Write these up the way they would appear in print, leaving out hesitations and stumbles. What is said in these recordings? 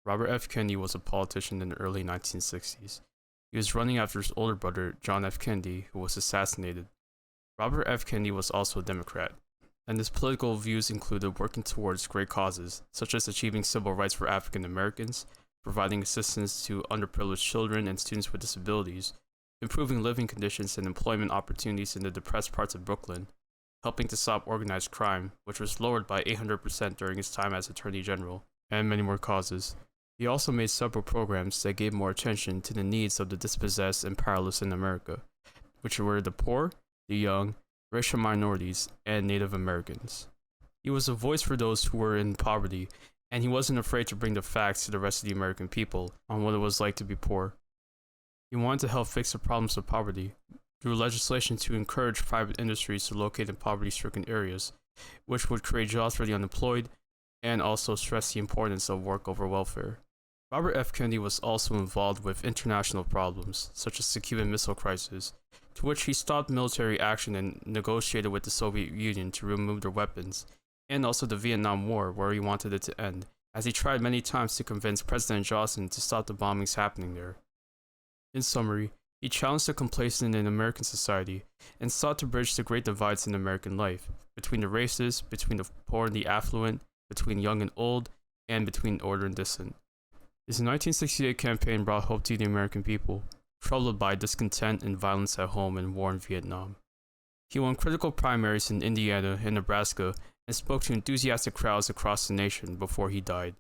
Robert F. Kennedy was a politician in the early 1960s. He was running after his older brother, John F. Kennedy, who was assassinated. Robert F. Kennedy was also a Democrat, and his political views included working towards great causes, such as achieving civil rights for African Americans, providing assistance to underprivileged children and students with disabilities, improving living conditions and employment opportunities in the depressed parts of Brooklyn, helping to stop organized crime, which was lowered by 800% during his time as Attorney General, and many more causes. He also made several programs that gave more attention to the needs of the dispossessed and powerless in America, which were the poor, the young, racial minorities, and Native Americans. He was a voice for those who were in poverty, and he wasn't afraid to bring the facts to the rest of the American people on what it was like to be poor. He wanted to help fix the problems of poverty through legislation to encourage private industries to locate in poverty-stricken areas, which would create jobs for the unemployed and also stress the importance of work over welfare. Robert F. Kennedy was also involved with international problems, such as the Cuban Missile Crisis, to which he stopped military action and negotiated with the Soviet Union to remove their weapons, and also the Vietnam War, where he wanted it to end, as he tried many times to convince President Johnson to stop the bombings happening there. In summary, he challenged the complacent in American society and sought to bridge the great divides in American life, between the races, between the poor and the affluent, between young and old, and between order and dissent. His 1968 campaign brought hope to the American people, troubled by discontent and violence at home and war in Vietnam. He won critical primaries in Indiana and Nebraska and spoke to enthusiastic crowds across the nation before he died.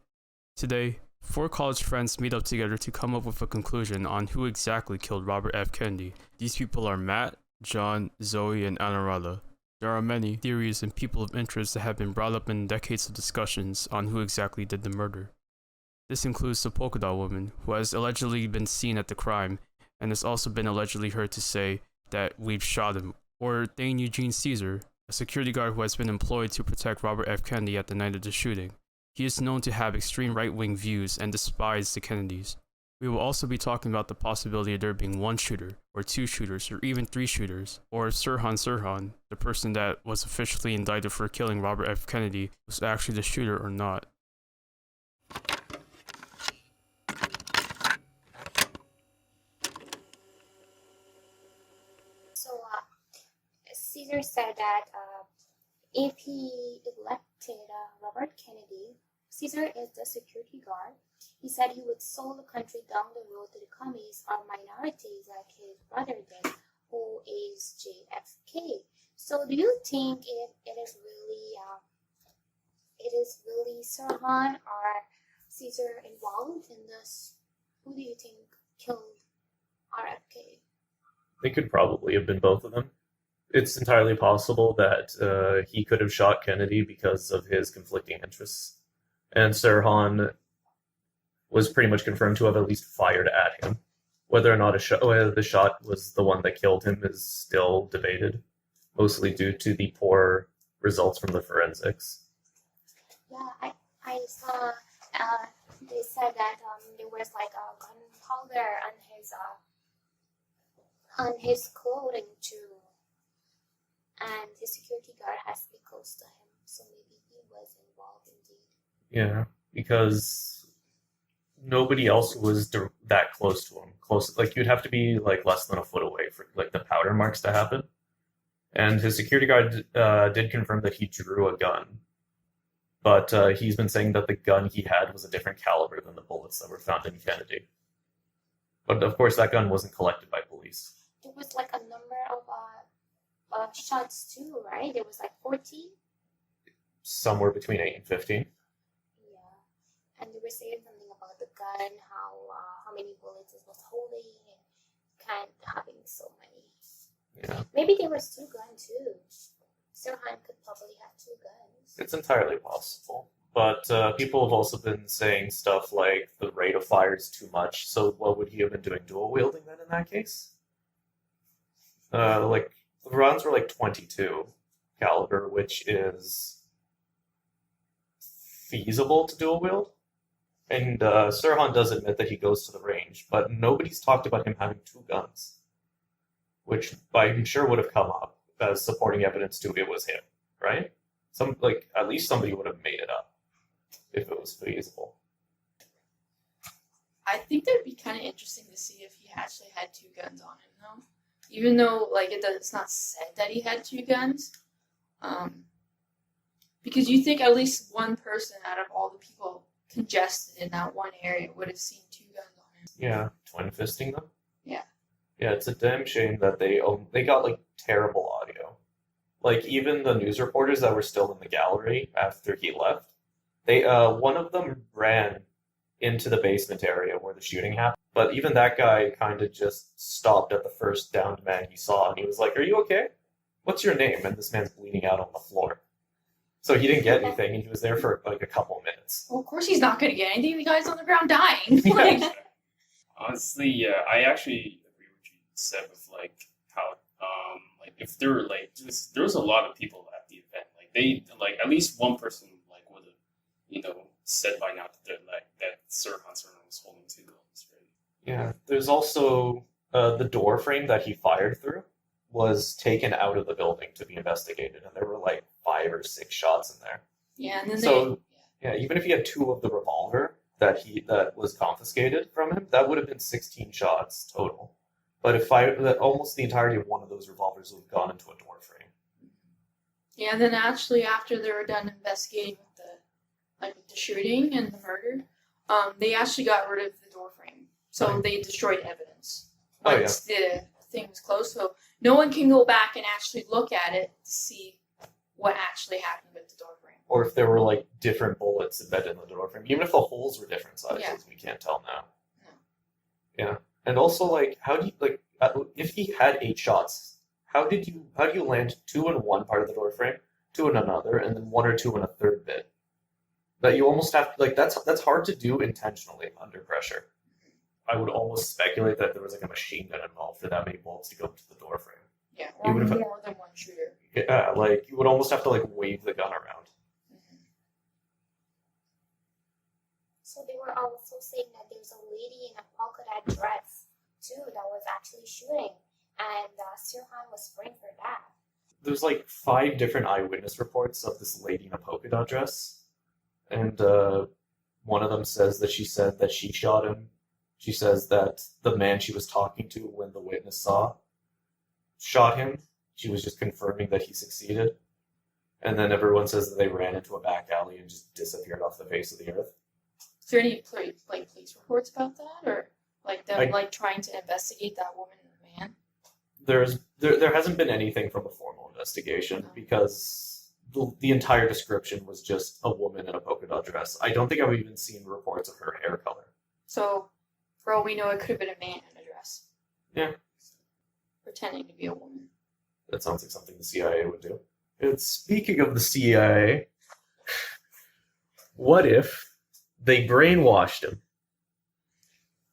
Today, 4 college friends meet up together to come up with a conclusion on who exactly killed Robert F. Kennedy. These people are Matt, John, Zoe, and Anarada. There are many theories and people of interest that have been brought up in decades of discussions on who exactly did the murder. This includes the polka dot woman, who has allegedly been seen at the crime, and has also been allegedly heard to say that we've shot him, or Thane Eugene Caesar, a security guard who has been employed to protect Robert F. Kennedy at the night of the shooting. He is known to have extreme right-wing views and despise the Kennedys. We will also be talking about the possibility of there being 1 shooter, or 2 shooters, or even 3 shooters, or if Sirhan, the person that was officially indicted for killing Robert F. Kennedy, was actually the shooter or not. So, Caesar said that if he elected Robert Kennedy, Caesar is the security guard. He said he would sold the country down the road to the commies or minorities like his brother did, who is JFK. So, do you think it is really Sirhan or Caesar involved in this? Who do you think killed RFK? They could probably have been both of them. It's entirely possible that he could have shot Kennedy because of his conflicting interests. And Sirhan was pretty much confirmed to have at least fired at him. Whether or not whether the shot was the one that killed him is still debated, mostly due to the poor results from the forensics. Yeah, I saw they said that there was like a gunpowder on his clothing too, and his security guard has to be close to him, so maybe he was involved indeed. Yeah, because nobody else was that close to him. Close, like you'd have to be like less than a foot away for like the powder marks to happen. And his security guard did confirm that he drew a gun, but he's been saying that the gun he had was a different caliber than the bullets that were found in Kennedy. But of course, that gun wasn't collected by police. There was like a number of shots too, right? There was like 14. Somewhere between 8 and 15. Yeah, and they were saying something about the gun, how many bullets it was holding, and kind of having so many. Yeah. Maybe there was 2 guns too. Sirhan could probably have 2 guns. It's entirely possible. But people have also been saying stuff like the rate of fire is too much, so what would he have been doing? Dual wielding then in that case? Like, the rounds were like 22 caliber, which is feasible to dual wield. And Sirhan does admit that he goes to the range, but nobody's talked about him having 2 guns, which I'm sure would have come up as supporting evidence to it was him, right? At least somebody would have made it up if it was feasible. I think that'd be kind of interesting to see if he actually had 2 guns on him, though. Even though, like, it's not said that he had 2 guns. Because you think at least one person out of all the people congested in that one area would have seen 2 guns on him. Yeah, twin fisting them. Yeah. Yeah, it's a damn shame that they got like terrible audio. Like even the news reporters that were still in the gallery after he left, they one of them ran into the basement area where the shooting happened. But even that guy kind of just stopped at the first downed man he saw, and he was like, "Are you okay? What's your name?" And this man's bleeding out on the floor. So he didn't get anything, and he was there for like a couple of minutes. Well, of course he's not going to get anything. The guy's on the ground dying. Like, Honestly, yeah, I actually agree with what you said with like how like if there were like there was a lot of people at the event. Like they like at least one person like would have said by now that Sirhan Sirhan was holding 2 guns, right? Yeah, there's also the door frame that he fired through was taken out of the building to be investigated, and there were like 5 or 6 shots in there. yeah, and then So yeah, even if he had 2 of the revolver that was confiscated from him, that would have been 16 shots total. But almost the entirety of one of those revolvers would have gone into a door frame. Yeah, and then actually after they were done investigating with the shooting and the murder, they actually got rid of the door frame. So Right. they destroyed evidence. Oh, yeah. Once the thing was closed, so no one can go back and actually look at it to see what actually happened with the door frame. Or if there were like different bullets embedded in the door frame, even if the holes were different sizes, Yeah. we can't tell now. No. Yeah, and also like, how do you like if he had 8 shots? How do you land 2 in one part of the door frame, 2 in another, and then 1 or 2 in a third bit? That you almost have like that's hard to do intentionally under pressure. I would almost speculate that there was like a machine gun involved for that many bullets to go into the door frame. Yeah, or Even if more than one shooter. Yeah, like you would almost have to like wave the gun around. So they were also saying that there's a lady in a polka dot dress too that was actually shooting, and Sirhan was framed for that. There's like 5 different eyewitness reports of this lady in a polka dot dress, and one of them says that she said that she shot him. She says that the man she was talking to when the witness saw shot him. She was just confirming that he succeeded. And then everyone says that they ran into a back alley and just disappeared off the face of the earth. Is there any police reports about that, or like them trying to investigate that woman and the man? There hasn't been anything from a formal investigation because the entire description was just a woman in a polka dot dress. I don't think I've even seen reports of her hair color. So, for all we know, it could have been a man in a dress. Yeah. Pretending to be a woman. That sounds like something the CIA would do. And speaking of the CIA, what if they brainwashed him?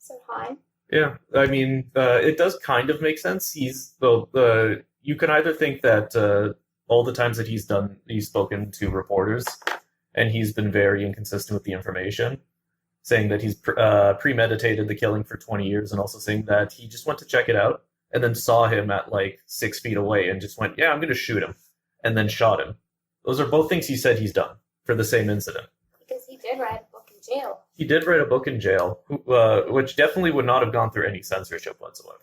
Sirhan? Yeah, I mean, it does kind of make sense. You can either think that all the times that he's spoken to reporters, and he's been very inconsistent with the information, saying that he's premeditated the killing for 20 years, and also saying that he just went to check it out, and then saw him at like 6 feet away, and just went, yeah, I'm going to shoot him, and then shot him. Those are both things he said he's done for the same incident. Because he did write a book in jail. He did write a book in jail, which definitely would not have gone through any censorship whatsoever.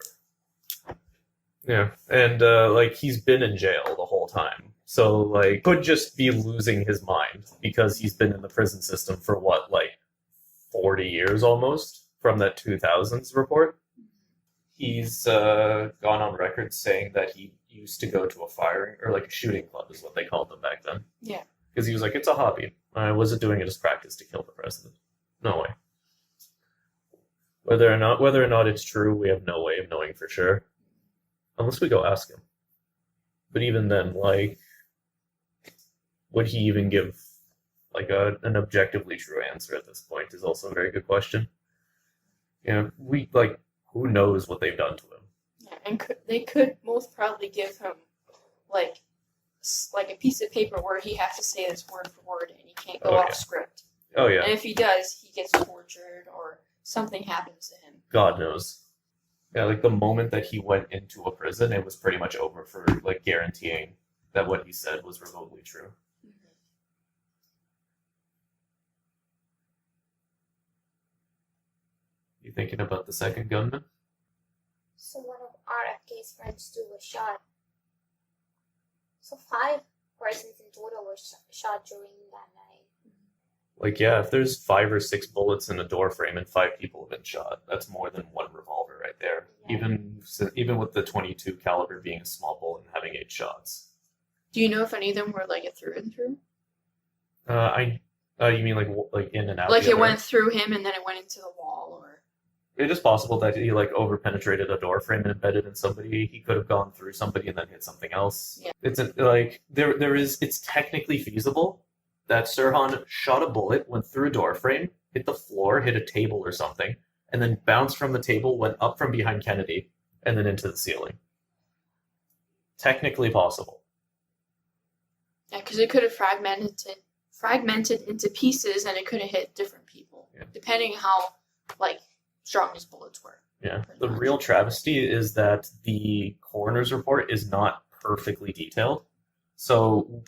Yeah, and like he's been in jail the whole time, so like could just be losing his mind because he's been in the prison system for what, like 40 years almost from that 2000s report. He's gone on record saying that he used to go to a firing or like a shooting club is what they called them back then. Yeah. Because he was like, it's a hobby. I wasn't doing it as practice to kill the president. No way. Whether or not it's true, we have no way of knowing for sure. Unless we go ask him. But even then, like, would he even give like an objectively true answer at this point is also a very good question. Yeah, who knows what they've done to him? Yeah, and they could most probably give him like a piece of paper where he has to say this word for word, and he can't go off script. Oh yeah. And if he does, he gets tortured or something happens to him. God knows. Yeah, like the moment that he went into a prison, it was pretty much over for like guaranteeing that what he said was remotely true. You thinking about the second gunman? So one of RFK's friends too was shot. So 5 persons in total were shot during that night. Like, yeah, if there's 5 or 6 bullets in a door frame and 5 people have been shot, that's more than one revolver right there. Yeah. Even with the 22 caliber being a small bullet and having 8 shots. Do you know if any of them were like a through and through? You mean like in and out? Like the it other went end? through him and then it went into the wall, or It is possible that he like over penetrated a door frame and embedded in somebody. He could have gone through somebody and then hit something else. Yeah. It's technically feasible that Sirhan shot a bullet, went through a door frame, hit the floor, hit a table or something, and then bounced from the table, went up from behind Kennedy, and then into the ceiling. Technically possible. yeah, because it could have fragmented into pieces, and it could have hit different people, Yeah. depending how like strong his bullets were. Yeah. Pretty The much. real travesty is that the coroner's report is not perfectly detailed. So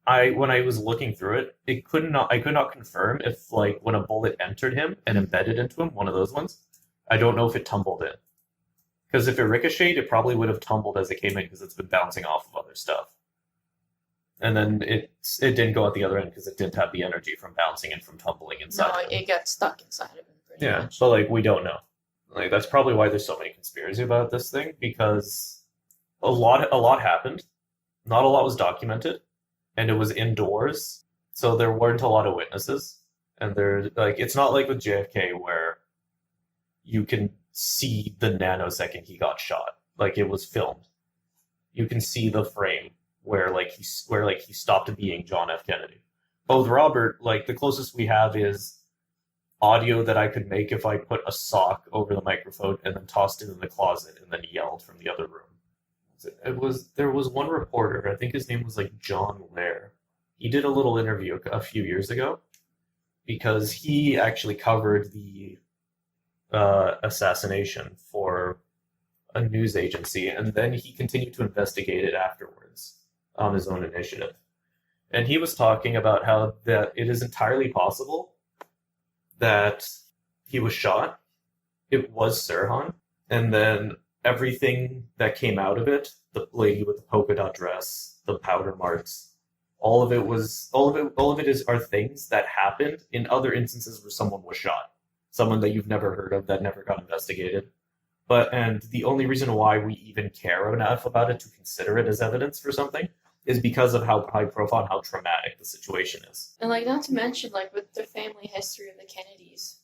when I was looking through it, I could not confirm if like when a bullet entered him and embedded into him, one of those ones, I don't know if it tumbled in. Because if it ricocheted, it probably would have tumbled as it came in because it's been bouncing off of other stuff. And then it didn't go out the other end because it didn't have the energy from bouncing and from tumbling inside. No, of him. it got stuck inside of him. Pretty Yeah, much. but like we don't know. Like that's probably why there's so many conspiracies about this thing, because a lot happened. Not a lot was documented, and it was indoors, so there weren't a lot of witnesses. And there like it's not like with JFK where you can see the nanosecond he got shot. Like it was filmed. You can see the frame where he stopped being John F. Kennedy. But with Robert, like the closest we have is audio that I could make if I put a sock over the microphone and then tossed it in the closet and then yelled from the other room. There was one reporter, I think his name was like John Ware. He did a little interview a few years ago because he actually covered the assassination for a news agency, and then he continued to investigate it afterwards on his own initiative. And he was talking about how that it is entirely possible that he was shot, it was Sirhan, and then everything that came out of it, the lady with the polka dot dress, the powder marks, all of it are things that happened in other instances where someone was shot. Someone that you've never heard of that never got investigated. And the only reason why we even care enough about it to consider it as evidence for something is because of how high profile and how traumatic the situation is. And like not to mention like with the family history of the Kennedys,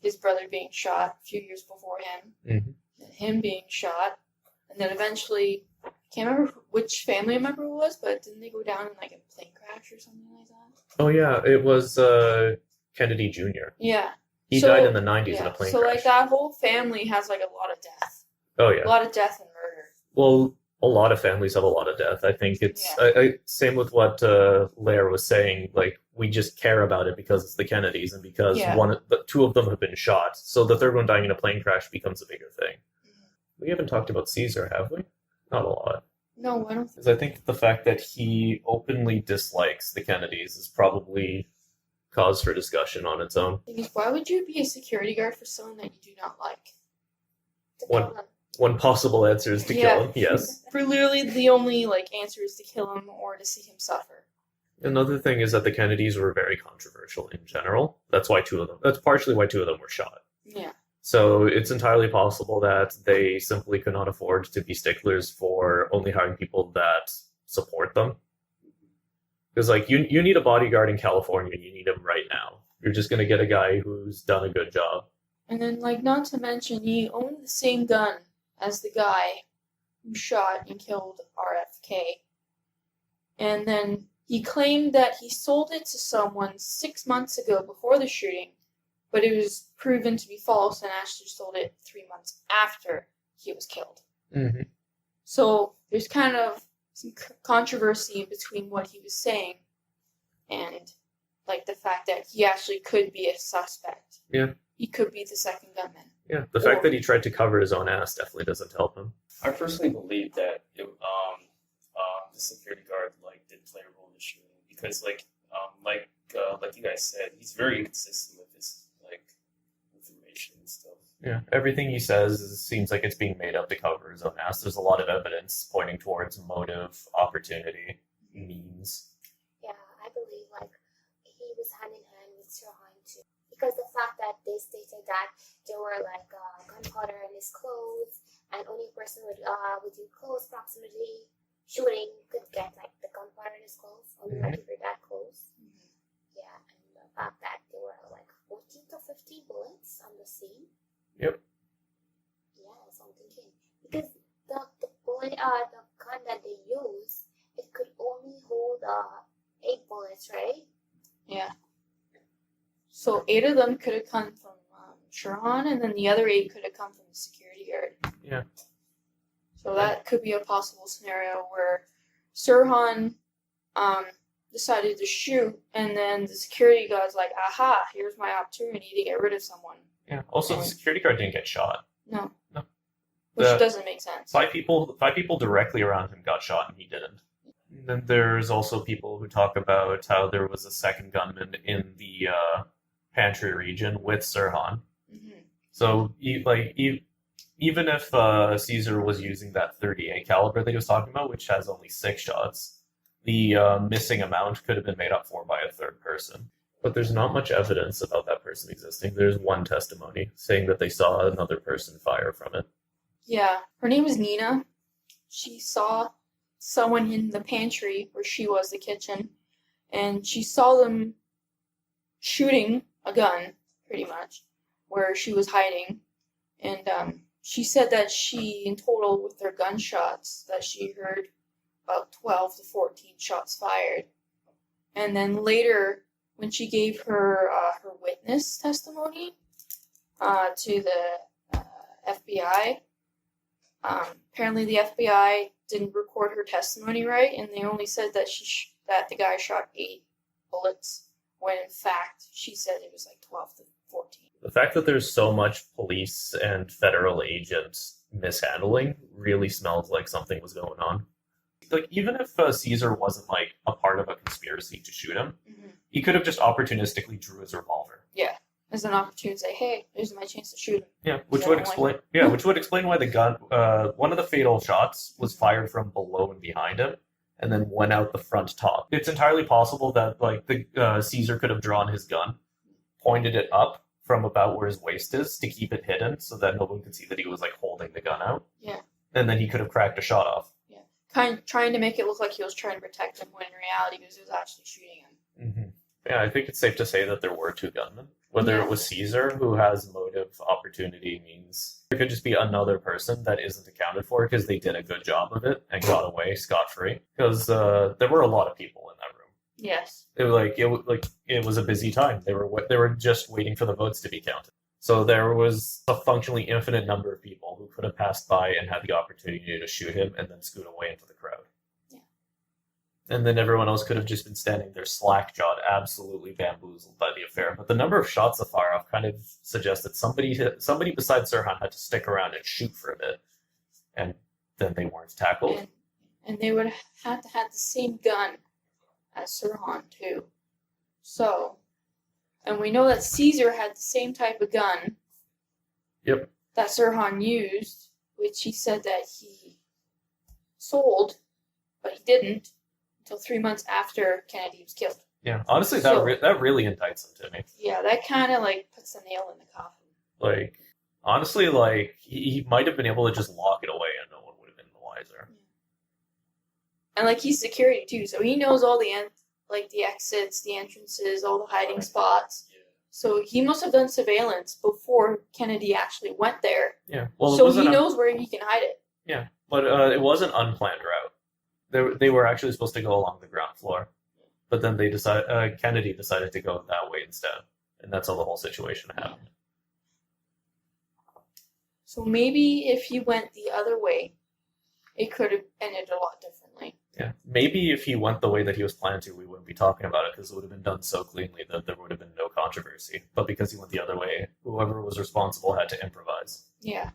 his brother being shot a few years before him, Mm-hmm. and him being shot, and then eventually, I can't remember which family member it was, but didn't they go down in like a plane crash or something like that? Oh yeah, it was Kennedy Jr. Yeah. He So- died in the 90s in Yeah. a plane So crash. like that whole family has like a lot of death, Oh a yeah. lot of death and murder. Well, a lot of families have a lot of death. I think it's same with what Lair was saying. Like we just care about it because it's the Kennedys and because Yeah. two of them have been shot. So the third one dying in a plane crash becomes a bigger thing. We haven't talked about Caesar, have we? Not a lot. No, I don't. Because I think the fact that he openly dislikes the Kennedys is probably cause for discussion on its own. Thing is, why would you be a security guard for someone that you do not like? To One- kill him. One possible answer is to kill him, yes. For literally the only like answer is to kill him or to see him suffer. Another thing is that the Kennedys were very controversial in general. That's partially why 2 of them were shot. Yeah. So it's entirely possible that they simply could not afford to be sticklers for only hiring people that support them. Because like you need a bodyguard in California, you need him right now. You're just gonna get a guy who's done a good job. And then like not to mention he owned the same gun as the guy who shot and killed RFK. And then he claimed that he sold it to someone 6 months ago before the shooting, but it was proven to be false and actually sold it 3 months after he was killed. Mm-hmm. So there's kind of some controversy between what he was saying and like the fact that he actually could be a suspect. Yeah. He could be the second gunman. Yeah, the fact that he tried to cover his own ass definitely doesn't help him. I personally believe that the security guard like did play a role in the shooting because like you guys said, he's very inconsistent with his like information and stuff. Yeah, everything he says seems like it's being made up to cover his own ass. There's a lot of evidence pointing towards motive, opportunity, means. Yeah, I believe like he was hand in hand with Sirhan too, because the fact that they stated that there were like gunpowder in his clothes, and only a person with do close proximity shooting could get like the gunpowder in his clothes, only like if you're that close. Yeah, and the fact that there were like 14 to 15 bullets on the scene. Yep. Yeah, that's what I'm thinking. Because the bullet, the gun that they used, it could only hold 8 bullets, right? Yeah. So 8 of them could have come from Sirhan, and then the other 8 could have come from the security guard. Yeah. So that could be a possible scenario where Sirhan decided to shoot, and then the security guard's like, aha, here's my opportunity to get rid of someone. Yeah. Also, the security guard didn't get shot. No. No. Which The- doesn't make sense. 5 people directly around him got shot, and he didn't. And then there's also people who talk about how there was a second gunman in the pantry region with Sirhan. Mm-hmm. So, even if Caesar was using that 38 caliber that he was talking about, which has only 6 shots, the missing amount could have been made up for by a third person. But there's not much evidence about that person existing. There's one testimony saying that they saw another person fire from it. Yeah, her name is Nina. She saw someone in the pantry where she was, the kitchen, and she saw them shooting a gun, pretty much, where she was hiding. And she said that she, in total, with their gunshots, that she heard about 12 to 14 shots fired. And then later, when she gave her witness testimony to the FBI, apparently the FBI didn't record her testimony right, and they only said that that the guy shot 8 bullets, when in fact she said it was like 12 to 14. The fact that there's so much police and federal agents mishandling really smells like something was going on. Like, even if Caesar wasn't like a part of a conspiracy to shoot him, he could have just opportunistically drew his revolver. Yeah, as an opportunity to say, "Hey, here's my chance to shoot him." Yeah, which Yeah, would like- explain. Yeah, which would explain why the gun, one of the fatal shots, was fired from below and behind him, and then went out the front top. It's entirely possible that like the Caesar could have drawn his gun, pointed it up from about where his waist is to keep it hidden, so that no one could see that he was like holding the gun out. Yeah. And then he could have cracked a shot off. Trying to make it look like he was trying to protect him, when in reality he was actually shooting him. Mm-hmm. Yeah, I think it's safe to say that there were 2 gunmen. Whether Yeah. it was Caesar, who has motive, opportunity, means there could just be another person that isn't accounted for because they did a good job of it and got away scot-free. Because there were a lot of people in that room. Yes. It was a busy time. They were just waiting for the votes to be counted. So there was a functionally infinite number of people who could have passed by and had the opportunity to shoot him and then scoot away into the crowd. Yeah. And then everyone else could have just been standing there slack-jawed, absolutely bamboozled by the affair. But the number of shots that fire off kind of suggests that somebody besides Sirhan had to stick around and shoot for a bit, and then they weren't tackled. And they would have to have the same gun as Sirhan too. So, and we know that Caesar had the same type of gun. Yep. That Sirhan used, which he said that he sold, but he didn't until 3 months after Kennedy was killed. Yeah, honestly, So- that really indicts him to me. Yeah, that kind of like puts a nail in the coffin. Like, honestly, like he might have been able to just lock it away and no one would have been the wiser. And like he's security too, so he knows all the the exits, the entrances, all the hiding Right. spots. Yeah. So he must have done surveillance before Kennedy actually went there. Yeah, well, it So wasn't he knows where he can hide it. Yeah, but it was an unplanned route. They were actually supposed to go along the ground floor, but then Kennedy decided to go that way instead, and that's how the whole situation happened. So maybe if he went the other way, it could have ended a lot differently. Yeah, maybe if he went the way that he was planning to, we wouldn't be talking about it because it would have been done so cleanly that there would have been no controversy. But because he went the other way, whoever was responsible had to improvise. Yeah.